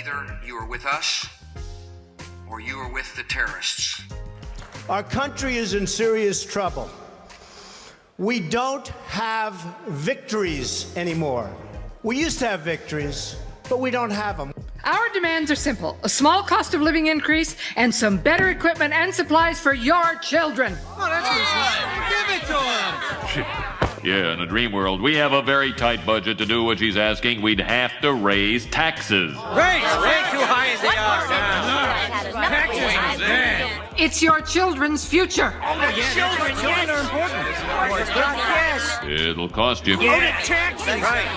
Either you are with us or you are with the terrorists. Our country is in serious trouble. We don't have victories anymore. We used to have victories, but we don't have them. Our demands are simple: a small cost of living increase and some better equipment and supplies for your children. Oh, that's right. Give it to him. Yeah, in a dream world, we have a very tight budget to do what she's asking. We'd have to raise taxes. Way too high as they are. Taxes, man. It's your children's future. Children are important. Yes. It'll cost you. Taxes. Right.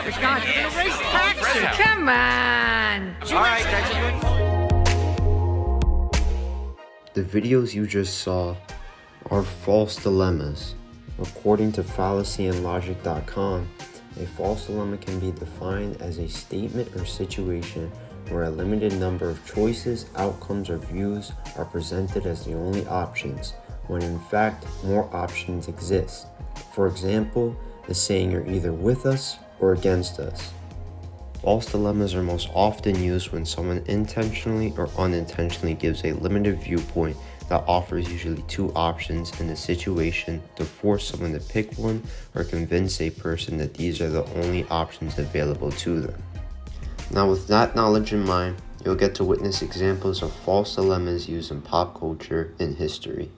Raise taxes. Come on. All right, that's good. The videos you just saw are false dilemmas. According to Fallacy and Logic.com, a false dilemma can be defined as a statement or situation where a limited number of choices, outcomes, or views are presented as the only options, when in fact more options exist. For example, the saying "you're either with us or against us." False dilemmas are most often used when someone intentionally or unintentionally gives a limited viewpoint that offers usually two options in a situation to force someone to pick one or convince a person that these are the only options available to them. Now, with that knowledge in mind, you'll get to witness examples of false dilemmas used in pop culture and history.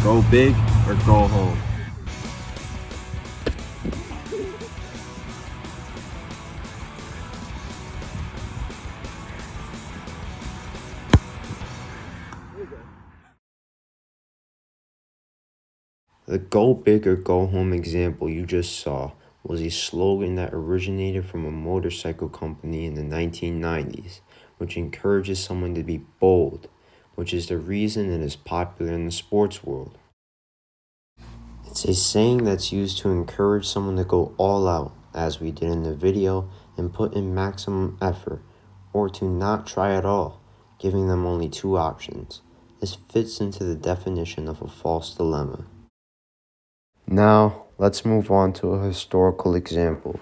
Go big or go home. The "go big or go home" example you just saw was a slogan that originated from a motorcycle company in the 1990s, which encourages someone to be bold, which is the reason it is popular in the sports world. It's a saying that's used to encourage someone to go all out, as we did in the video, and put in maximum effort, or to not try at all, giving them only two options. This fits into the definition of a false dilemma. Now, let's move on to a historical example.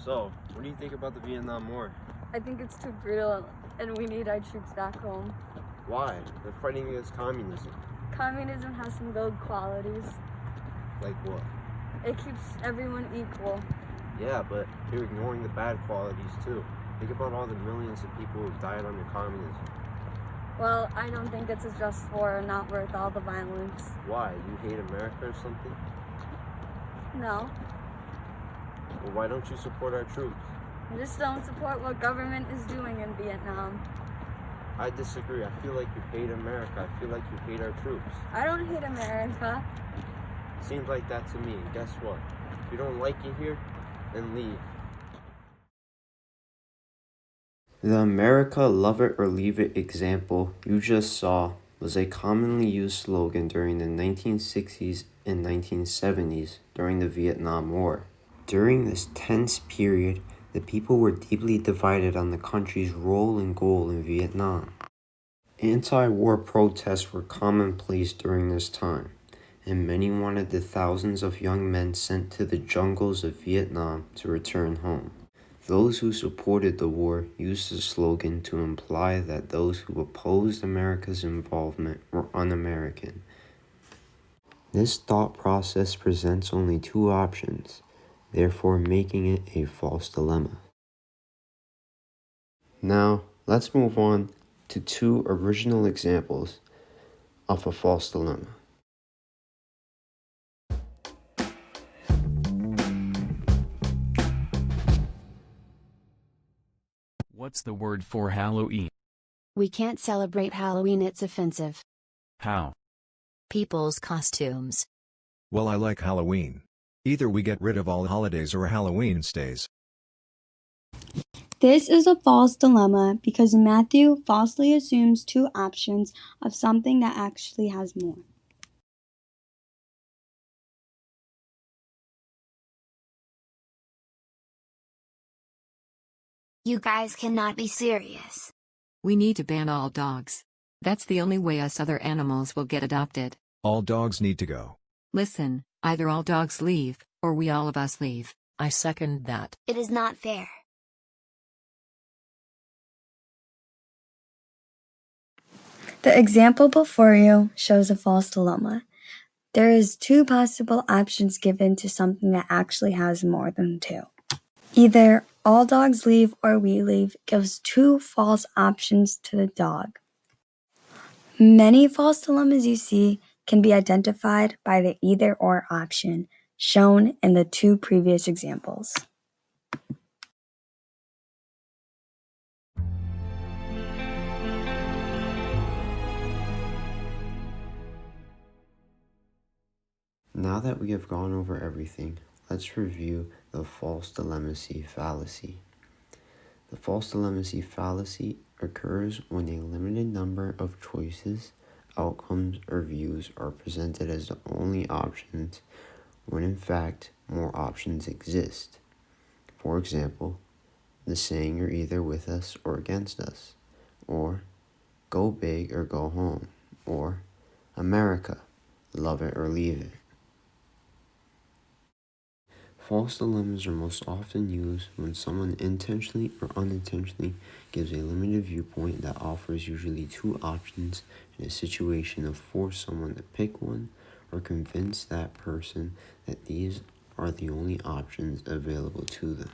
So, what do you think about the Vietnam War? I think it's too brutal, and we need our troops back home. Why? They're fighting against communism. Communism has some good qualities. Like what? It keeps everyone equal. Yeah, but you're ignoring the bad qualities too. Think about all the millions of people who died under communism. Well, I don't think it's a just war, not worth all the violence. Why? You hate America or something? No, Well, why don't you support our troops? I just don't support what government is doing in Vietnam. I disagree. I feel like you hate America. I feel like you hate our troops. I don't hate America. Seems like that to me. And guess what? If you don't like it here, then leave. The "America, love it or leave it" example you just saw was a commonly used slogan during the 1960s and 1970s during the Vietnam War. During this tense period, the people were deeply divided on the country's role and goal in Vietnam. Anti-war protests were commonplace during this time, and many wanted the thousands of young men sent to the jungles of Vietnam to return home. Those who supported the war used the slogan to imply that those who opposed America's involvement were un-American. This thought process presents only two options, therefore making it a false dilemma. Now, let's move on to two original examples of a false dilemma. What's the word for Halloween? We can't celebrate Halloween, it's offensive. How? People's costumes. Well, I like Halloween. Either we get rid of all holidays or Halloween stays. This is a false dilemma because Matthew falsely assumes two options of something that actually has more. You guys cannot be serious. We need to ban all dogs. That's the only way us other animals will get adopted. All dogs need to go. Listen, either all dogs leave, or we all of us leave. I second that. It is not fair. The example before you shows a false dilemma. There is two possible options given to something that actually has more than two. Either all dogs leave or we leave gives two false options to the dog. Many false dilemmas you see can be identified by the either or option shown in the two previous examples. Now that we have gone over everything, let's review the false dilemma fallacy. The false dilemma fallacy occurs when a limited number of choices, outcomes, or views are presented as the only options, when in fact more options exist. For example, the saying "you're either with us or against us," or "go big or go home," or "America, love it or leave it." False dilemmas are most often used when someone intentionally or unintentionally gives a limited viewpoint that offers usually two options in a situation to force someone to pick one or convince that person that these are the only options available to them.